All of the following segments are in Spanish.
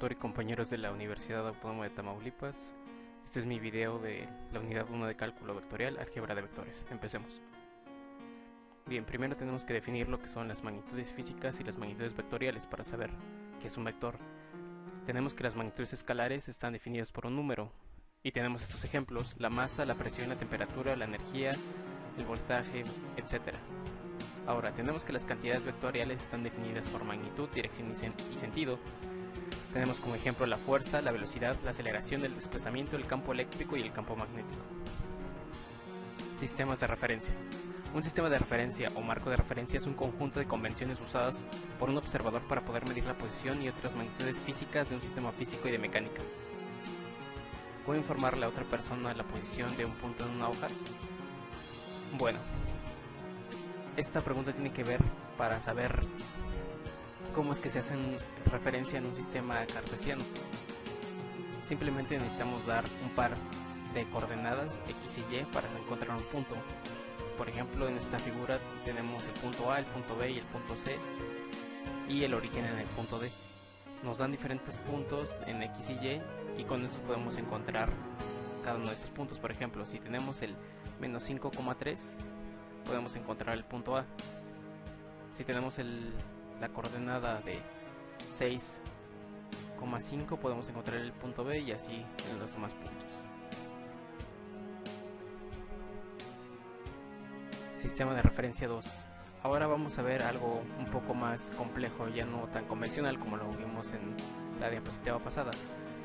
autor y compañeros de la Universidad Autónoma de Tamaulipas. Este es mi video de la unidad 1 de cálculo vectorial, álgebra de vectores. Empecemos. Bien, primero tenemos que definir lo que son las magnitudes físicas y las magnitudes vectoriales para saber qué es un vector. Tenemos que las magnitudes escalares están definidas por un número y tenemos estos ejemplos: la masa, la presión, la temperatura, la energía, el voltaje, etc. Ahora, tenemos que las cantidades vectoriales están definidas por magnitud, dirección y sentido. Tenemos como ejemplo la fuerza, la velocidad, la aceleración, el desplazamiento, el campo eléctrico y el campo magnético. Sistemas de referencia. Un sistema de referencia o marco de referencia es un conjunto de convenciones usadas por un observador para poder medir la posición y otras magnitudes físicas de un sistema físico y de mecánica. ¿Puede informarle a otra persona la posición de un punto en una hoja? Bueno, esta pregunta tiene que ver para saber cómo es que se hacen referencia en un sistema cartesiano. Simplemente necesitamos dar un par de coordenadas x y y para encontrar un punto. Por ejemplo, en esta figura tenemos el punto A, el punto B y el punto C y el origen en el punto D. Nos dan diferentes puntos en x y con eso podemos encontrar cada uno de esos puntos. Por ejemplo, si tenemos el menos 5,3 podemos encontrar el punto A. Si tenemos la coordenada de 6,5 podemos encontrar el punto B y así en los demás puntos. Sistema de referencia 2. Ahora vamos a ver algo un poco más complejo, ya no tan convencional como lo vimos en la diapositiva pasada.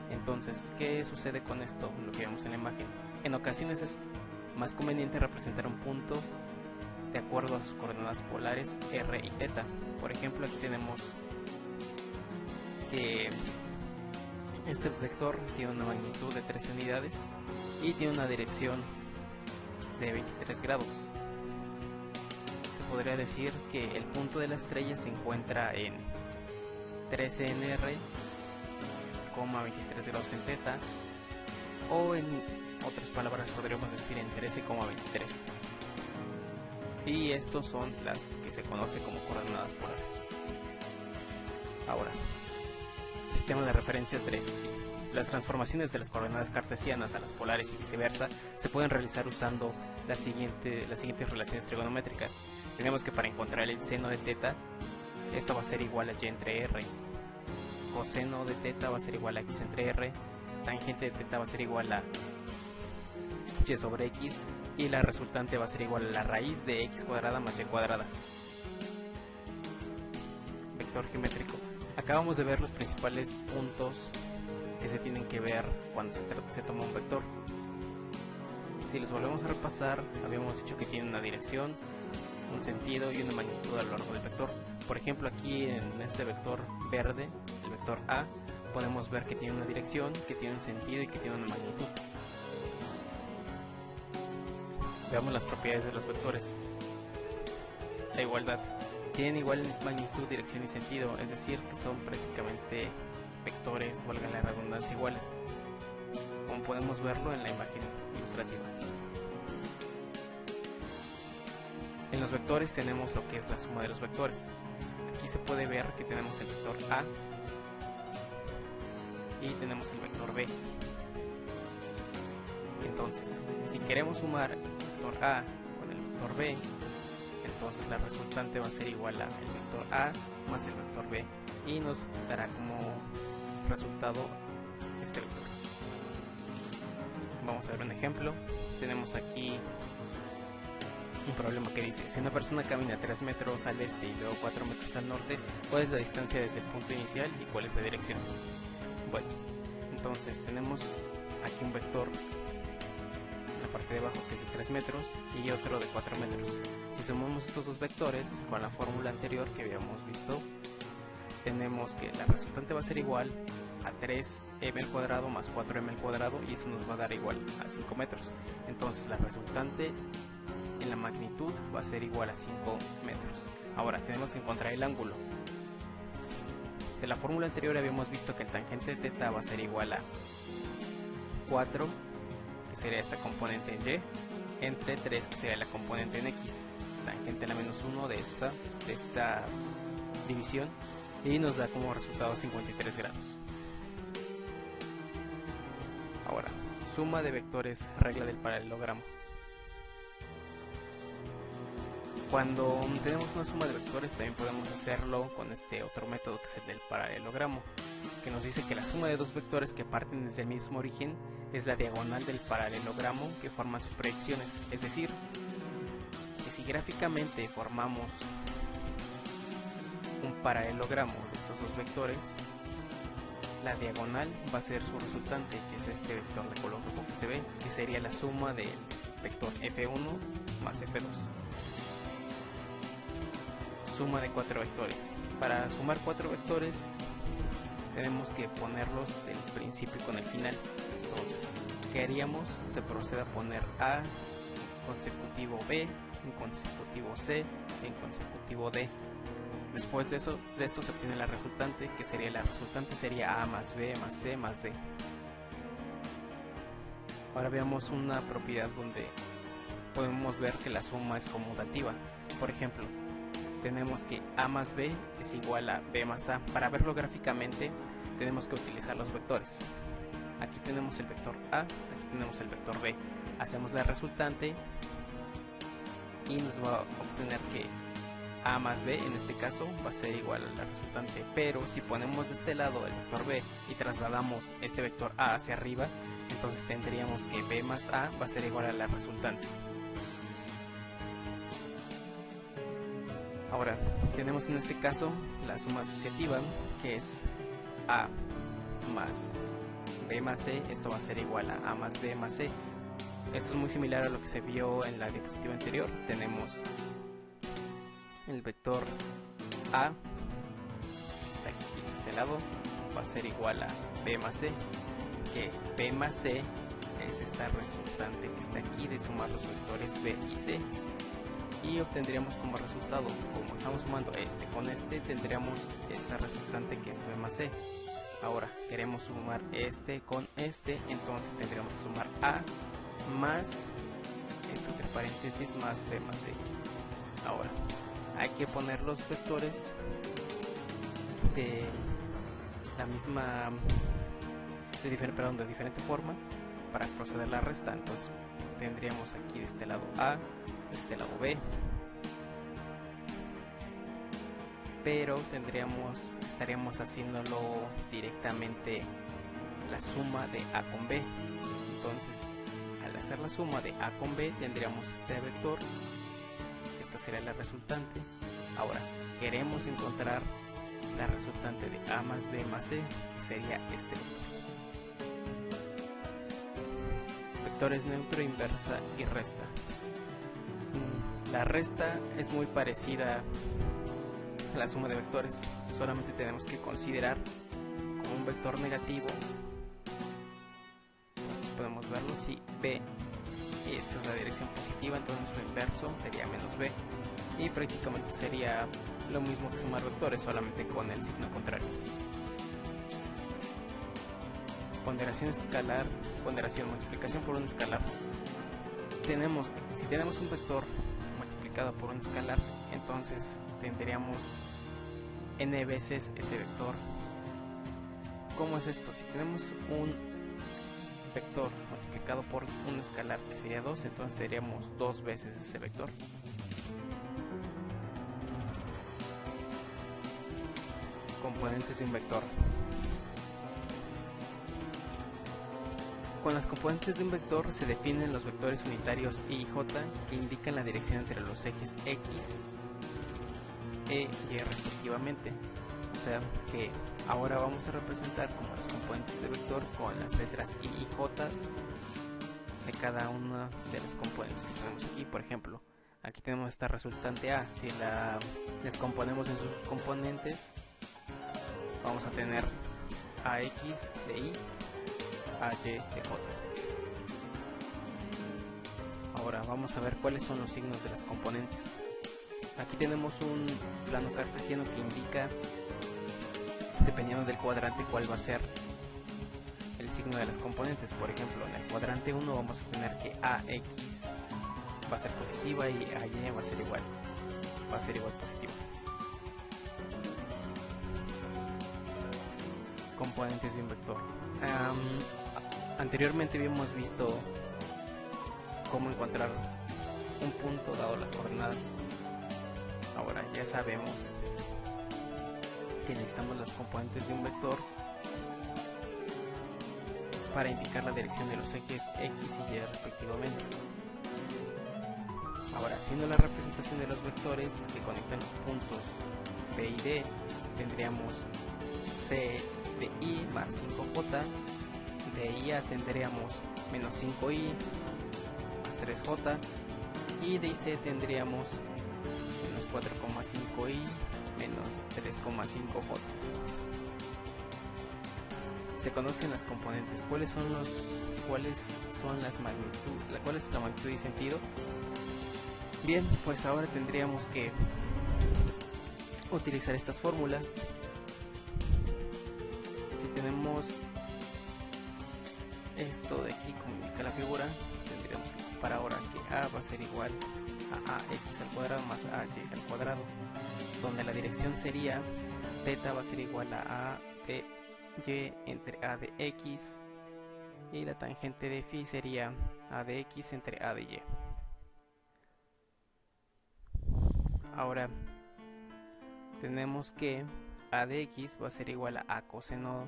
Entonces, ¿qué sucede con esto? Lo que vemos en la imagen. En ocasiones es más conveniente representar un punto de acuerdo a sus coordenadas polares r y θ. Por ejemplo, aquí tenemos que este vector tiene una magnitud de 13 unidades y tiene una dirección de 23 grados. Se podría decir que el punto de la estrella se encuentra en 13 en r, 23 grados en θ, o en otras palabras podríamos decir en 13,23. Y estos son las que se conoce como coordenadas polares. Ahora, sistema de referencia 3. Las transformaciones de las coordenadas cartesianas a las polares y viceversa se pueden realizar usando las siguientes relaciones trigonométricas. Tenemos que para encontrar el seno de θ, esto va a ser igual a y entre r. Coseno de θ va a ser igual a x entre r. Tangente de θ va a ser igual a y sobre x. Y la resultante va a ser igual a la raíz de x cuadrada más y cuadrada. Vector geométrico. Acabamos de ver los principales puntos que se tienen que ver cuando se toma un vector. Si los volvemos a repasar, habíamos dicho que tiene una dirección, un sentido y una magnitud a lo largo del vector. Por ejemplo, aquí en este vector verde, el vector A, podemos ver que tiene una dirección, que tiene un sentido y que tiene una magnitud. Veamos las propiedades de los vectores. La igualdad. Tienen igual magnitud, dirección y sentido, es decir, que son prácticamente vectores, valga la redundancia, iguales, como podemos verlo en la imagen ilustrativa. En los vectores tenemos lo que es la suma de los vectores. Aquí se puede ver que tenemos el vector A y tenemos el vector B. Entonces, si queremos sumar el vector A con el vector B, entonces la resultante va a ser igual a el vector A más el vector B y nos dará como resultado este vector. Vamos a ver un ejemplo. Tenemos aquí un problema que dice: si una persona camina 3 metros al este y luego 4 metros al norte, ¿cuál es la distancia desde el punto inicial y cuál es la dirección? Bueno, entonces tenemos aquí un vector en la parte de abajo que es de 3 metros y otro de 4 metros. Si sumamos estos dos vectores con la fórmula anterior que habíamos visto, tenemos que la resultante va a ser igual a 3m al cuadrado más 4m al cuadrado y eso nos va a dar igual a 5 metros. Entonces la resultante en la magnitud va a ser igual a 5 metros. Ahora tenemos que encontrar el ángulo. De la fórmula anterior habíamos visto que el tangente de θ va a ser igual a 4, que sería esta componente en y, entre 3, que sería la componente en x, tangente a la menos 1 de esta división, y nos da como resultado 53 grados. Suma de vectores, regla del paralelogramo. Cuando tenemos una suma de vectores también podemos hacerlo con este otro método que es el del paralelogramo, que nos dice que la suma de dos vectores que parten desde el mismo origen es la diagonal del paralelogramo que forman sus proyecciones. Es decir, que si gráficamente formamos un paralelogramo de estos dos vectores, la diagonal va a ser su resultante, que es este vector de color rojo que se ve, que sería la suma del vector f1 más f2. Suma de 4 vectores. Para sumar 4 vectores tenemos que ponerlos el principio con el final. Entonces, ¿qué haríamos? Se procede a poner A en consecutivo B, en consecutivo C, en consecutivo D. Después de esto se obtiene la resultante, que sería A más B más C más D. Ahora veamos una propiedad donde podemos ver que la suma es conmutativa. Por ejemplo, tenemos que A más B es igual a B más A. Para verlo gráficamente tenemos que utilizar los vectores. Aquí tenemos el vector A, aquí tenemos el vector B. Hacemos la resultante y nos va a obtener que A más B en este caso va a ser igual a la resultante. Pero si ponemos de este lado el vector B y trasladamos este vector A hacia arriba, entonces tendríamos que B más A va a ser igual a la resultante. Ahora, tenemos en este caso la suma asociativa, que es A más B más C. Esto va a ser igual a A más B más C. Esto es muy similar a lo que se vio en la diapositiva anterior. Tenemos el vector A, que está aquí de este lado, va a ser igual a B más C, que B más C es esta resultante que está aquí de sumar los vectores B y C. Y obtendríamos como resultado, como estamos sumando este con este, tendríamos esta resultante que es B más C. Ahora queremos sumar este con este, entonces tendríamos que sumar A más esto entre paréntesis más B más C. Ahora hay que poner los vectores de la misma, de diferente forma para proceder a la resta. Entonces tendríamos aquí de este lado A, de este lado B, pero estaríamos haciéndolo directamente la suma de A con B. Entonces, al hacer la suma de A con B tendríamos este vector, esta sería la resultante. Ahora queremos encontrar la resultante de A más B más C, que sería este vector. Vectores neutro, inversa y resta. La resta es muy parecida a la suma de vectores, solamente tenemos que considerar como un vector negativo. Podemos verlo si B, y esta es la dirección positiva, entonces su inverso sería menos B, y prácticamente sería lo mismo que sumar vectores, solamente con el signo contrario. Ponderación escalar, ponderación, multiplicación por un escalar. Si tenemos un vector multiplicado por un escalar, entonces tendríamos n veces ese vector. ¿Cómo es esto? Si tenemos un vector multiplicado por un escalar que sería 2, entonces tendríamos 2 veces ese vector. Componentes de un vector. Con las componentes de un vector se definen los vectores unitarios y j que indican la dirección entre los ejes x, e y respectivamente. O sea que ahora vamos a representar como los componentes de vector con las letras i y j de cada una de las componentes que tenemos aquí. Por ejemplo, aquí tenemos esta resultante a. Si la descomponemos en sus componentes, vamos a tener ax de i, ay de j. Ahora vamos a ver cuáles son los signos de las componentes. Aquí tenemos un plano cartesiano que indica, dependiendo del cuadrante, cuál va a ser el signo de las componentes. Por ejemplo, en el cuadrante 1 vamos a tener que ax va a ser positiva y ay va a ser igual positiva. Componentes de un vector. Anteriormente habíamos visto cómo encontrar un punto dado las coordenadas. Ahora ya sabemos que necesitamos las componentes de un vector para indicar la dirección de los ejes X y Y respectivamente. Ahora, haciendo la representación de los vectores que conectan los puntos B y D, tendríamos C de I más 5J, de IA tendríamos menos 5I más 3J, y de IC tendríamos menos 4,5I menos 3,5J. Se conocen las componentes. ¿Cuál es la magnitud y sentido? Bien, pues ahora tendríamos que utilizar estas fórmulas. Si tenemos esto de aquí como indica la figura, tendríamos que ocupar ahora que A va a ser igual a AX al cuadrado más AY al cuadrado, donde la dirección sería θ va a ser igual a de Y entre A de X, y la tangente de Φ sería A de X entre A de Y. Ahora tenemos que A de X va a ser igual a coseno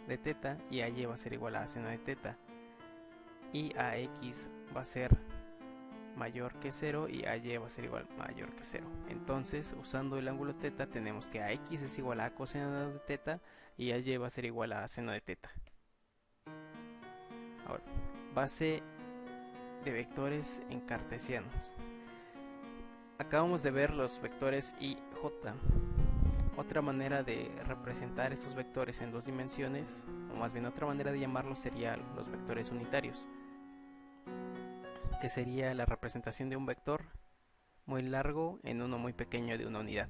de θ y a Y va a ser igual a seno de θ, y a X va a ser mayor que 0 y a Y va a ser igual mayor que 0. Entonces, usando el ángulo θ, tenemos que a X es igual a coseno de θ y a Y va a ser igual a seno de θ. Ahora, base de vectores en cartesianos. Acabamos de ver los vectores I, J. Otra manera de representar estos vectores en dos dimensiones, o más bien otra manera de llamarlos, sería los vectores unitarios, que sería la representación de un vector muy largo en uno muy pequeño de una unidad.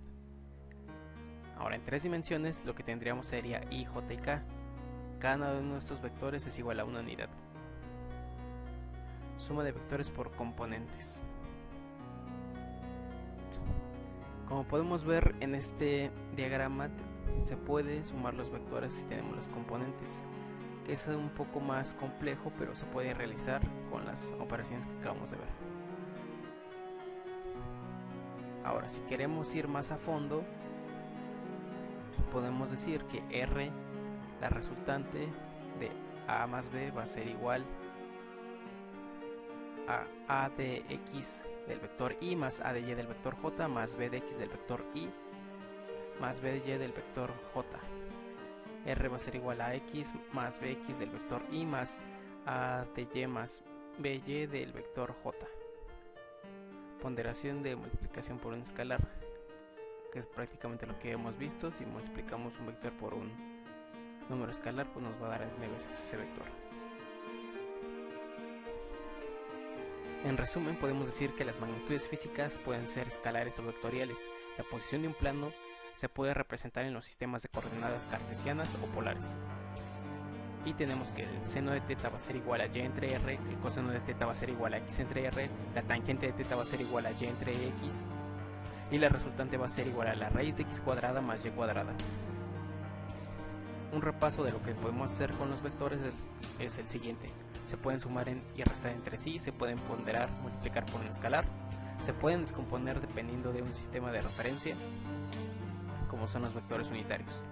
Ahora, en tres dimensiones lo que tendríamos sería I, J y K. Cada uno de estos vectores es igual a una unidad. Suma de vectores por componentes. Como podemos ver en este diagrama, se puede sumar los vectores si tenemos los componentes, que es un poco más complejo, pero se puede realizar con las operaciones que acabamos de ver. Ahora, si queremos ir más a fondo, podemos decir que R, la resultante de A más B, va a ser igual a A de X del vector I más A de Y del vector J más B de X del vector I más B de Y del vector J. R va a ser igual a X más BX del vector I más A de Y más BY del vector J. Ponderación de multiplicación por un escalar, que es prácticamente lo que hemos visto. Si multiplicamos un vector por un número escalar, pues nos va a dar n veces ese vector. En resumen, podemos decir que las magnitudes físicas pueden ser escalares o vectoriales. La posición de un plano se puede representar en los sistemas de coordenadas cartesianas o polares. Y tenemos que el seno de θ va a ser igual a Y entre R, el coseno de θ va a ser igual a X entre R, la tangente de θ va a ser igual a Y entre X, y la resultante va a ser igual a la raíz de X cuadrada más Y cuadrada. Un repaso de lo que podemos hacer con los vectores es el siguiente. Se pueden sumar y restar entre sí, se pueden ponderar, multiplicar por un escalar, se pueden descomponer dependiendo de un sistema de referencia, como son los vectores unitarios.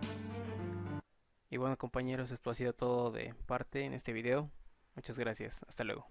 Y bueno, compañeros, esto ha sido todo de parte en este video. Muchas gracias, hasta luego.